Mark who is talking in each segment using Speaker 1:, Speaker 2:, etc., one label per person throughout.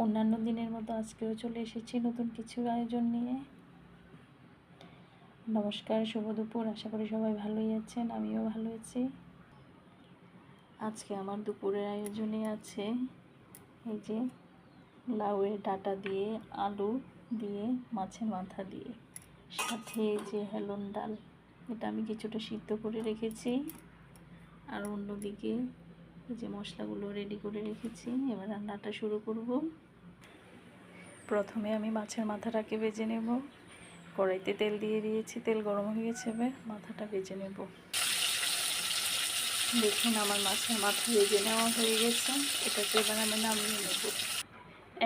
Speaker 1: অন্যান্য দিনের মতো আজকেও চলে এসেছি নতুন কিছু আয়োজন নিয়ে। নমস্কার, শুভ দুপুর। আশা করি সবাই ভালোই আছেন, আমিও ভালো আছি। আজকে আমার দুপুরের আয়োজনে আছে এই যে লাউয়ের ডাঁটা দিয়ে, আলু দিয়ে, মাছের মাথা দিয়ে, সাথে এই যে হেলন ডাল। এটা আমি কিছুটা সিদ্ধ করে রেখেছি। আর অন্যদিকে এই যে মশলাগুলো রেডি করে রেখেছি। এবার রান্নাটা শুরু করব। প্রথমে আমি মাছের মাথাটাকে ভেজে নেব। কড়াইতে তেল দিয়ে দিয়েছি, তেল গরম হয়ে গেছে। এবার মাথাটা ভেজে নেব। দেখুন আমার মাছের মাথা ভেজে নেওয়া হয়ে গেছে। এটাকে এবার আমি নামিয়ে নেব।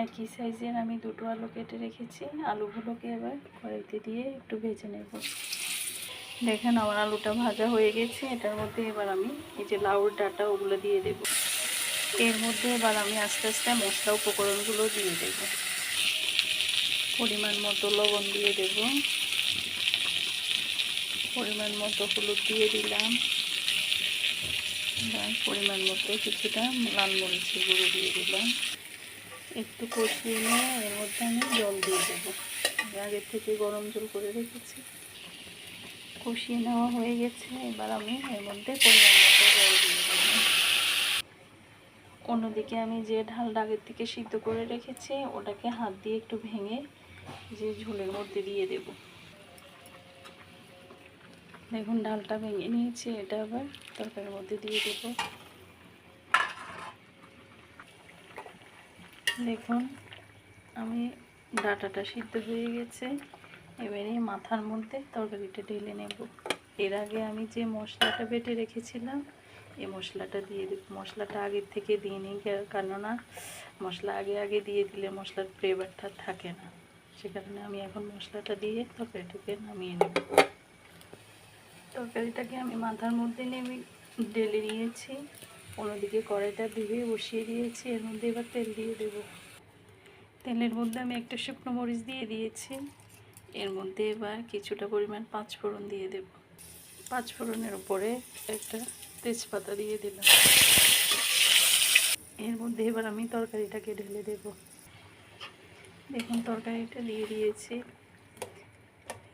Speaker 1: একই সাইজের আমি দুটো আলু কেটে রেখেছি। আলুগুলোকে এবার কড়াইতে দিয়ে একটু ভেজে নেব। দেখেন আমার আলুটা ভাজা হয়ে গেছে। এটার মধ্যে এবার আমি এই যে লাউর ডাঁটা ওগুলো দিয়ে দেব। এর মধ্যে এবার আমি আস্তে আস্তে মশলা উপকরণগুলো দিয়ে দেব। পরিমাণ মতো লবণ দিয়ে দেব, পরিমাণ মতো হলুদ দিয়ে দিলাম, পরিমাণ মতো কিছুটা লাল মরিচের গুঁড়ো দিয়ে দিলাম। একটু কষিয়ে নিয়ে এর মধ্যে আমি জল দিয়ে দেবো। আগের থেকে গরম জল করে রেখেছি। কষিয়ে নেওয়া হয়ে গেছে। এবার আমি এর মধ্যে পরিমাণ মতো জল দিয়ে দেবো। অন্যদিকে আমি যে ঢালটা আগের থেকে সিদ্ধ করে রেখেছি ওটাকে হাত দিয়ে একটু ভেঙে যে ঝোলের মধ্যে দিয়ে দেব। দেখুন ডালটা ভেঙে নিয়েছি। এটা আবার তরকারির মধ্যে দিয়ে দেব। দেখুন আমি ডাঁটাটা সিদ্ধ হয়ে গেছে। এবারে মাথার মধ্যে তরকারিটা ঢেলে নেব। এর আগে আমি যে মশলাটা বেটে রেখেছিলাম এই মশলাটা দিয়ে দেব। মশলাটা আগের থেকে দিয়ে নিই, কেননা মশলা আগে দিয়ে দিলে মশলার ফ্লেভারটা থাকে না। সে কারণে আমি এখন মশলাটা দিয়ে তরকারিটাকে নামিয়ে নেব। তরকারিটাকে আমি মাথার মধ্যে ঢেলে নিয়েছি। অন্যদিকে কড়াইটা ধুয়ে বসিয়ে দিয়েছি। এর মধ্যে এবার তেল দিয়ে দেব। তেলের মধ্যে আমি একটা শুকনো মরিচ দিয়ে দিয়েছি। এর মধ্যে এবার কিছুটা পরিমাণ পাঁচফোড়ন দিয়ে দেব। পাঁচফোড়নের উপরে একটা তেজপাতা দিয়ে দিলাম। এর মধ্যে এবার আমি তরকারিটাকে ঢেলে দেব। দেখুন তরকারিটা দিয়ে দিয়েছি।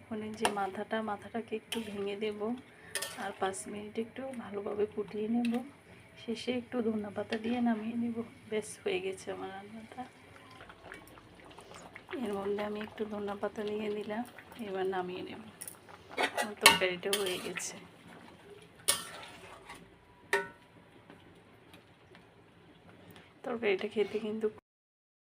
Speaker 1: এখন যে মাথাটাকে একটু ভেঙে দেব আর 5 মিনিট একটু ভালোভাবে ফুটিয়ে নেব। শেষে একটু ধনেপাতা দিয়ে নামিয়ে নেব। বেশ হয়ে গেছে আমার রান্নাটা। এর মধ্যে আমি একটু ধনেপাতা নিয়ে দিলাম। এবার নামিয়ে নেব। আমার তরকারিটা হয়ে গেছে। তরকারিটা খেতে কিন্তু